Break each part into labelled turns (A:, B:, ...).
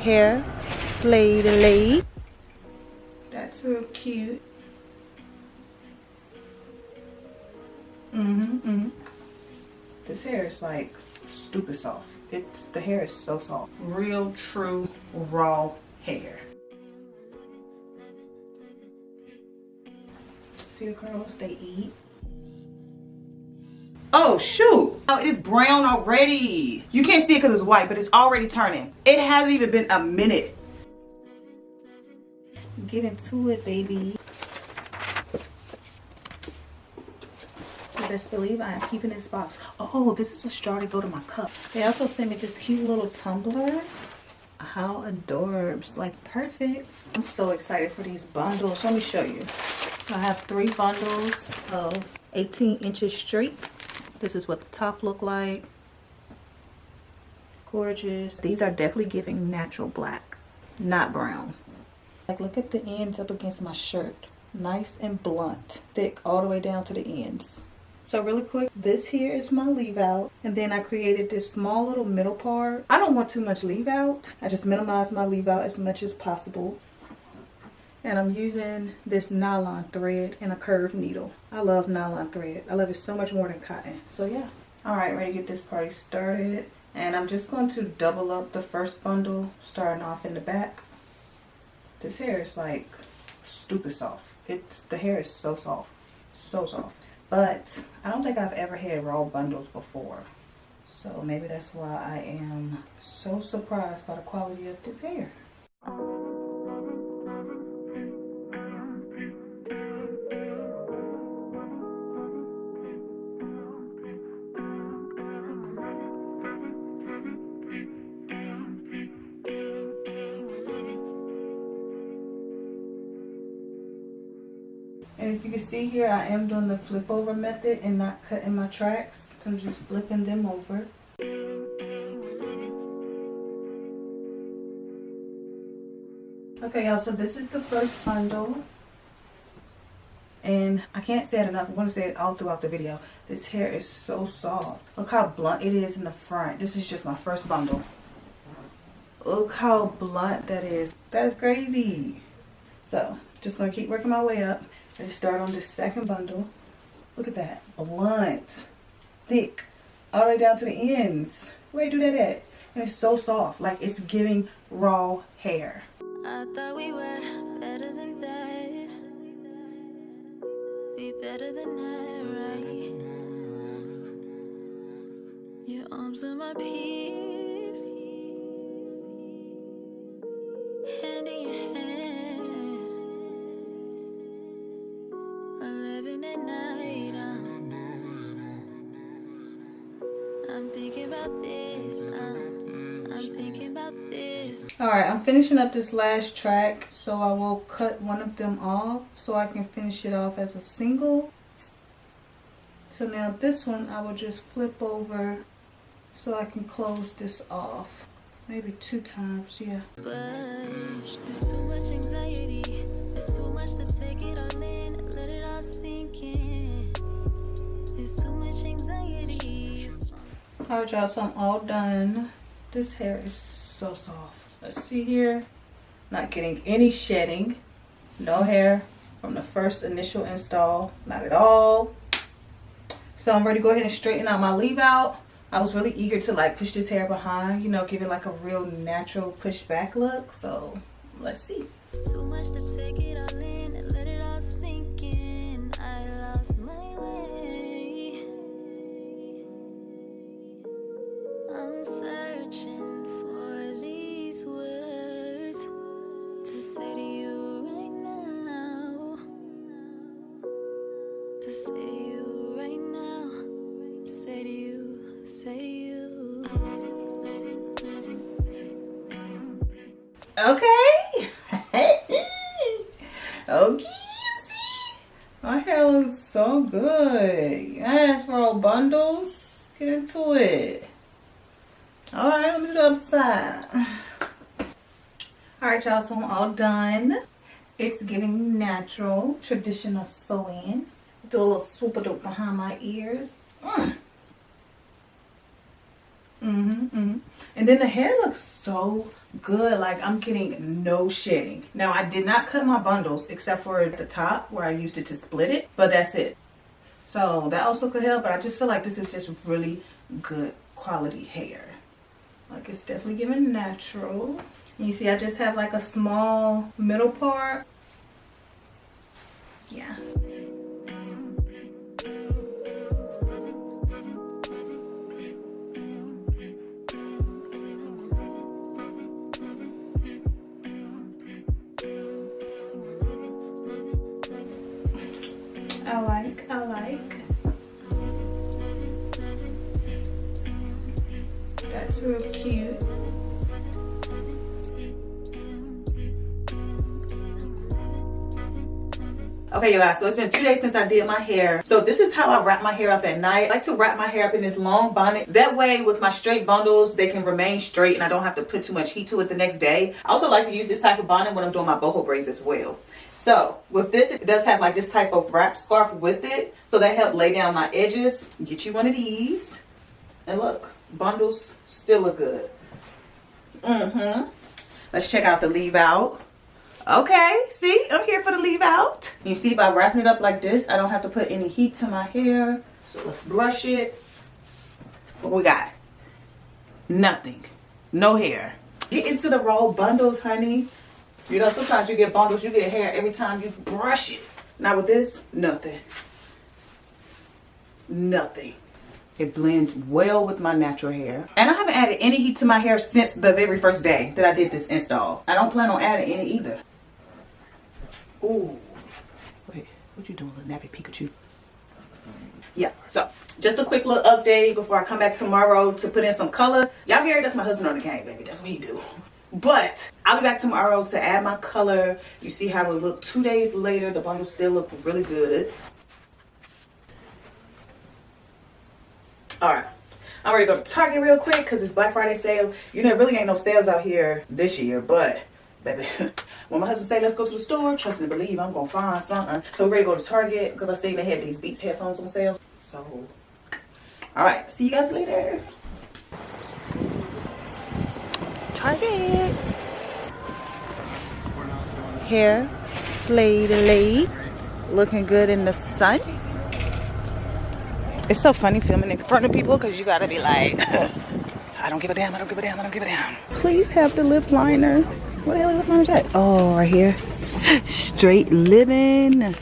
A: hair, Slade laid. That's real cute. This hair is like stupid soft. The hair is so soft. Real true raw hair. See the curls they eat. Oh shoot! Oh, it is brown already. You can't see it because it's white, but it's already turning. It hasn't even been a minute. Get into it, baby. You best believe I am keeping this box. Oh, this is a straw to go to my cup. They also sent me this cute little tumbler. How adorbs, like perfect. I'm so excited for these bundles. Let me show you. So I have 3 bundles of 18 inches straight. This is what the top look like. Gorgeous. These are definitely giving natural black, not brown. Like, look at the ends up against my shirt. Nice and blunt, thick all the way down to the ends. So really quick, this here is my leave out. And then I created this small little middle part. I don't want too much leave out. I just minimize my leave out as much as possible. And I'm using this nylon thread and a curved needle. I love nylon thread. I love it so much more than cotton. So yeah. All right, ready to get this party started. And I'm just going to double up the first bundle, starting off in the back. This hair is like stupid soft. The hair is so soft, so soft. But I don't think I've ever had raw bundles before. So maybe that's why I am so surprised by the quality of this hair. And if you can see here, I am doing the flip over method and not cutting my tracks. So I'm just flipping them over. Okay, y'all, so this is the first bundle. And I can't say it enough. I'm going to say it all throughout the video. This hair is so soft. Look how blunt it is in the front. This is just my first bundle. Look how blunt that is. That's crazy. So, just going to keep working my way up. Let's start on the second bundle. Look at that. Blunt. Thick. All the way down to the ends. Where you do that at? And it's so soft. Like it's giving raw hair.
B: I thought we were better than that. We better than that, right? Your arms are my peace. Hand in your hand. 11 at night. I'm thinking about this. I'm thinking about this.
A: Alright, I'm finishing up this last track, so I will cut one of them off so I can finish it off as a single. So now this one I will just flip over so I can close this off. Maybe 2 times, yeah.
B: But there's too much anxiety. There's too much to take it all in and let it all sink in. There's too much anxiety.
A: Alright y'all, so I'm all done. This hair is so soft. Let's see here. Not getting any shedding. No hair from the first initial install. Not at all. So I'm ready to go ahead and straighten out my leave out. I was really eager to like push this hair behind, you know, give it like a real natural push back look. So let's see.
B: Too much to take it all in and let it all sink in. I lost my way. I'm searching for these words to say to you right now. To say to you right now. Say to you, say to you.
A: Okay. Okay. My hair looks so good. Yes, raw bundles. Get into it. Alright, let me do the other side. Alright, y'all, so I'm all done. It's giving natural, traditional sewing. Do a little swoop-a-doop behind my ears. And And then the hair looks so good. Like, I'm getting no shedding. Now, I did not cut my bundles except for the top where I used it to split it, but that's it. So that also could help, but I just feel like this is just really good quality hair. Like, it's definitely giving natural. And you see, I just have like a small middle part. Yeah. I like. That's real cute. Okay, you guys, so it's been 2 days since I did my hair. So this is how I wrap my hair up at night. I like to wrap my hair up in this long bonnet. That way, with my straight bundles, they can remain straight and I don't have to put too much heat to it the next day. I also like to use this type of bonnet when I'm doing my boho braids as well. So with this, it does have like this type of wrap scarf with it. So that helped lay down my edges. Get you one of these. And look, bundles still look good. Let's check out the leave out. Okay, see, I'm here for the leave out. You see, by wrapping it up like this, I don't have to put any heat to my hair. So let's brush it. What we got? Nothing. No hair. Get into the raw bundles, honey. You know, sometimes you get bundles, you get hair every time you brush it. Now with this, nothing. Nothing. It blends well with my natural hair. And I haven't added any heat to my hair since the very first day that I did this install. I don't plan on adding any either. Ooh. Wait, what you doing, little nappy Pikachu? Yeah, so just a quick little update before I come back tomorrow to put in some color. Y'all hear, that's my husband on the game, baby. That's what he do. But I'll be back tomorrow to add my color. You see how it looked 2 days later. The bundle still look really good. All right, I'm ready to go to Target real quick because it's Black Friday sale. You know, really ain't no sales out here this year, but baby, when my husband say let's go to the store, trust and believe I'm gonna find something. So we're ready to go to Target because I seen they had these Beats headphones on sale. So, all right, see you guys later. Target. Hair, slay, looking good in the sun. It's so funny filming in front of people because you gotta be like, I don't give a damn, I don't give a damn, I don't give a damn. Please have the lip liner. What the hell is lip liner at? Oh, right here. Straight living.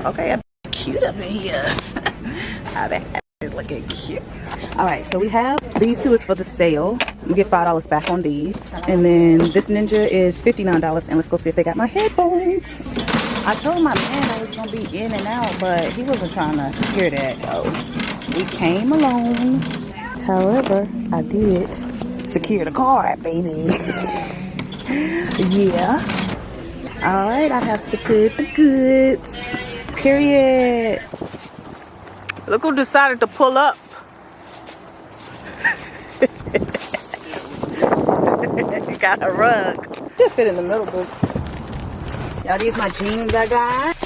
A: Okay, I'm cute up in here. I bet it's looking cute. All right, so we have these two is for the sale. We get $5 back on these. And then this Ninja is $59. And let's go see if they got my headphones. I told my man I was gonna be in and out, but he wasn't trying to hear that though. We came alone. However, I did secure the car, baby. Yeah. Alright, I have secured the goods. Period. Look who decided to pull up. You got a rug. Just fit in the middle, boo. Y'all, these my jeans I got.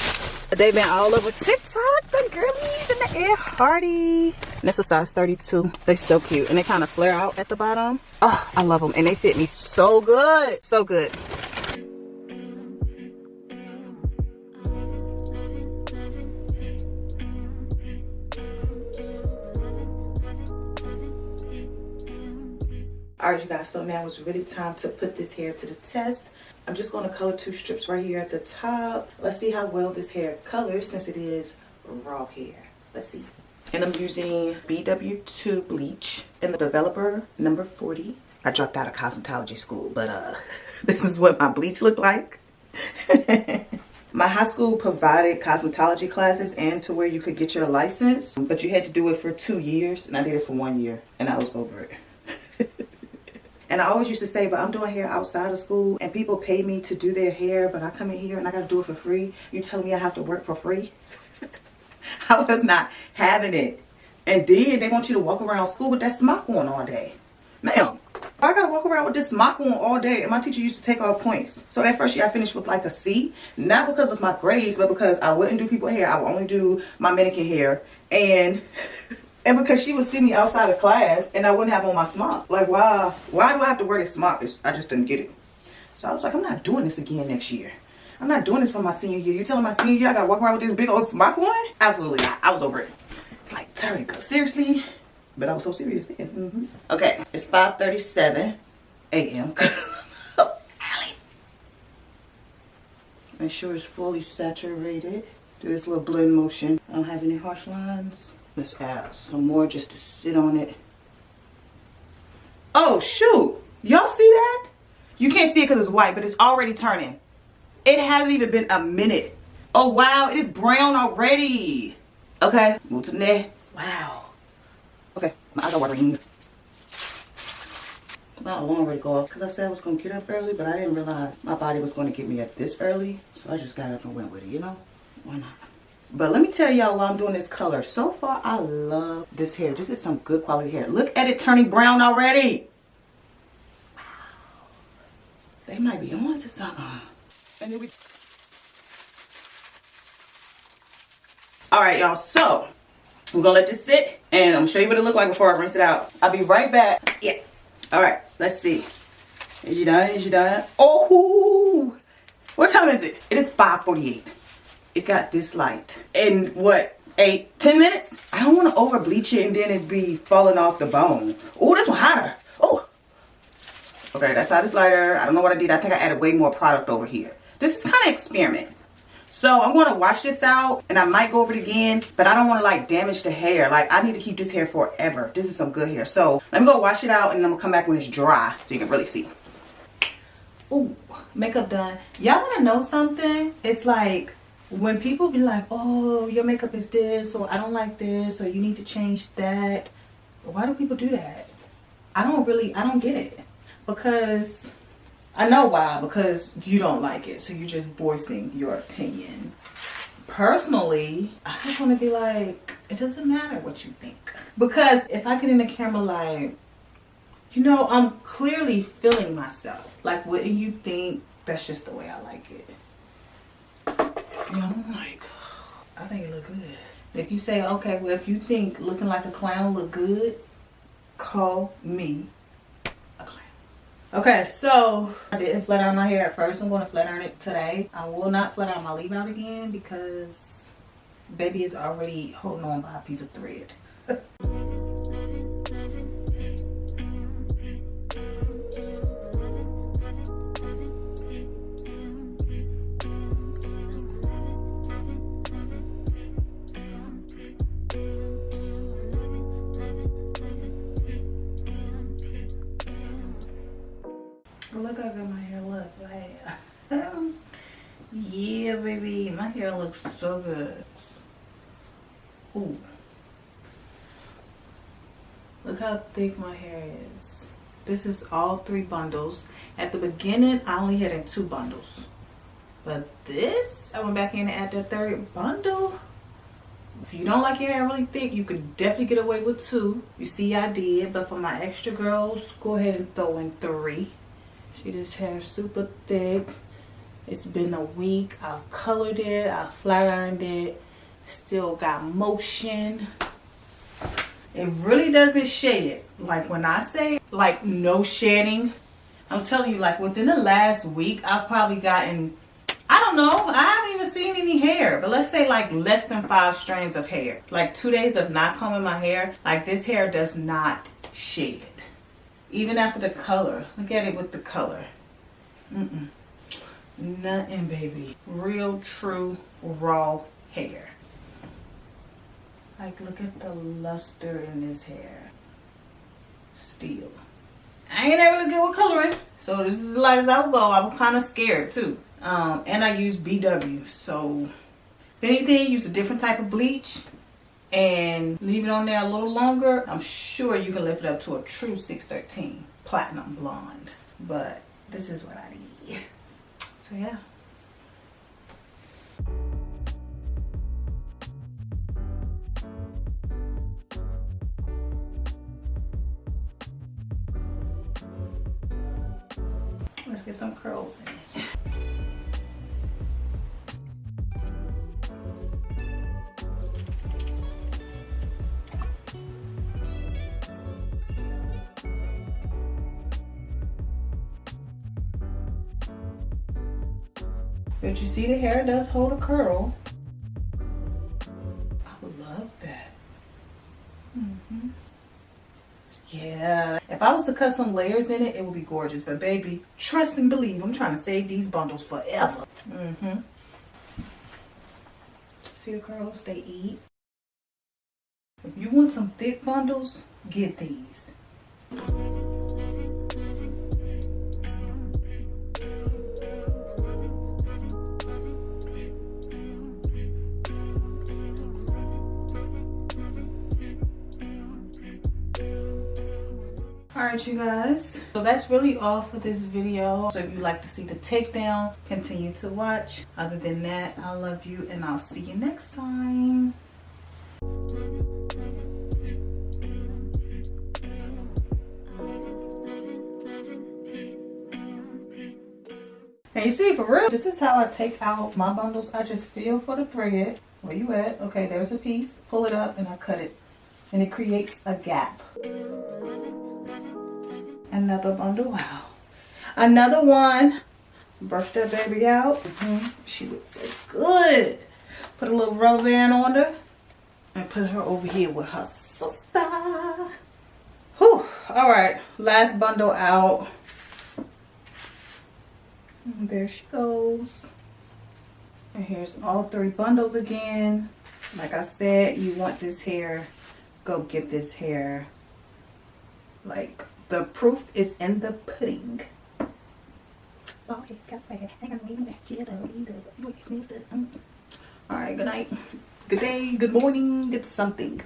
A: They've been all over TikTok. The girlies in the air hardy. And this is a size 32. They're so cute. And they kind of flare out at the bottom. Oh, I love them. And they fit me so good. So good. Alright, you guys, so now it's really time to put this hair to the test. I'm just going to color 2 strips right here at the top. Let's see how well this hair colors since it is raw hair. Let's see. And I'm using BW2 bleach in the developer number 40. I dropped out of cosmetology school, but this is what my bleach looked like. My high school provided cosmetology classes and to where you could get your license, but you had to do it for 2 years, and I did it for 1 year, and I was over it. And I always used to say, but I'm doing hair outside of school and people pay me to do their hair, but I come in here and I got to do it for free. You telling me I have to work for free? I was not having it. And then they want you to walk around school with that smock on all day. Ma'am, I got to walk around with this smock on all day. And my teacher used to take all points. So that first year I finished with like a C. Not because of my grades, but because I wouldn't do people's hair. I would only do my mannequin hair. And And because she was sitting outside of class and I wouldn't have on my smock. Like, why do I have to wear this smock? I just didn't get it. So I was like, I'm not doing this again next year. I'm not doing this for my senior year. You telling my senior year I gotta walk around with this big old smock on? Absolutely not. I was over it. It's like, Tarika, seriously? But I was so serious then. Okay, it's 5:37 a.m. Make sure it's fully saturated. Do this little blend motion. I don't have any harsh lines. Let's add some more just to sit on it. Oh, shoot. Y'all see that? You can't see it because it's white, but it's already turning. It hasn't even been a minute. Oh, wow. It is brown already. Okay. Move to the neck. Wow. Okay. My eyes are watering. My alarm ready to go off because I said I was going to get up early, but I didn't realize my body was going to get me up this early. So I just got up and went with it, you know? Why not? But let me tell y'all why I'm doing this color. So far, I love this hair. This is some good quality hair. Look at it turning brown already. Wow. They might be on to something. And then all right, y'all. So we're going to let this sit. And I'm going to show you what it looks like before I rinse it out. I'll be right back. Yeah. All right. Let's see. Is you done? Is you done? Oh, what time is it? It is 5:48. It got this light in what, 10 minutes? I don't want to over bleach it and then it be falling off the bone. Oh, this one hotter. Oh. Okay, that's how this lighter. I don't know what I did. I think I added way more product over here. This is kind of experiment. So I'm going to wash this out and I might go over it again, but I don't want to like damage the hair. Like I need to keep this hair forever. This is some good hair. So let me go wash it out and then I'm going to come back when it's dry so you can really see. Ooh, makeup done. Y'all want to know something? It's like, when people be like, oh, your makeup is this, or I don't like this, or you need to change that. Why do people do that? I don't get it. Because, I know why. Because you don't like it. So you're just voicing your opinion. Personally, I just want to be like, it doesn't matter what you think. Because if I get in the camera like, you know, I'm clearly feeling myself. Like, wouldn't you think that's just the way I like it? You know, I'm like, I think it look good. If you say, okay, well, if you think looking like a clown look good, call me a clown. Okay, so I didn't flat iron my hair at first. I'm going to flat iron it today. I will not flat iron my leave out again because baby is already holding on by a piece of thread. Look how good my hair look. Like, yeah, baby, my hair looks so good. Ooh, look how thick my hair is. This is all 3 bundles. At the beginning, I only had in 2 bundles, but this I went back in and added the 3rd bundle. If you don't like your hair really thick, you could definitely get away with 2. You see, I did, but for my extra girls, go ahead and throw in 3. See, this hair is super thick. It's been a week. I've colored it. I flat ironed it. Still got motion. It really doesn't shade. Like when I say like no shedding, I'm telling you, like within the last week, I've probably gotten, I don't know, I haven't even seen any hair, but let's say like less than 5 strands of hair. Like 2 days of not combing my hair, like this hair does not shed. Even after the color. Look at it with the color. Nothing, baby. Real, true, raw hair. Like, look at the luster in this hair. Still. I ain't ever good with coloring. So this is as light as I will go. I'm kind of scared, too. And I use BW. So, if anything, use a different type of bleach. And leave it on there a little longer, I'm sure you can lift it up to a true 613 platinum blonde. But this is what I need. So yeah. Let's get some curls in it. But you see the hair does hold a curl. I love that. Yeah, if I was to cut some layers in it, it would be gorgeous. But baby, trust and believe, I'm trying to save these bundles forever. See the curls? They eat. If you want some thick bundles, get these. Alright you guys, so that's really all for this video. So if you like to see the takedown, continue to watch. Other than that, I love you and I'll see you next time. And you see, for real, this is how I take out my bundles. I just feel for the thread. Where you at? Okay, there's a piece. Pull it up and I cut it. And it creates a gap. Another bundle. Wow. Another one. Brush that baby out. She looks so good. Put a little rubber band on her. And put her over here with her sister. Whew. Alright. Last bundle out. And there she goes. And here's all 3 bundles again. Like I said, you want this hair, go get this hair. Like, the proof is in the pudding. Alright, good night, good day, good morning, good something.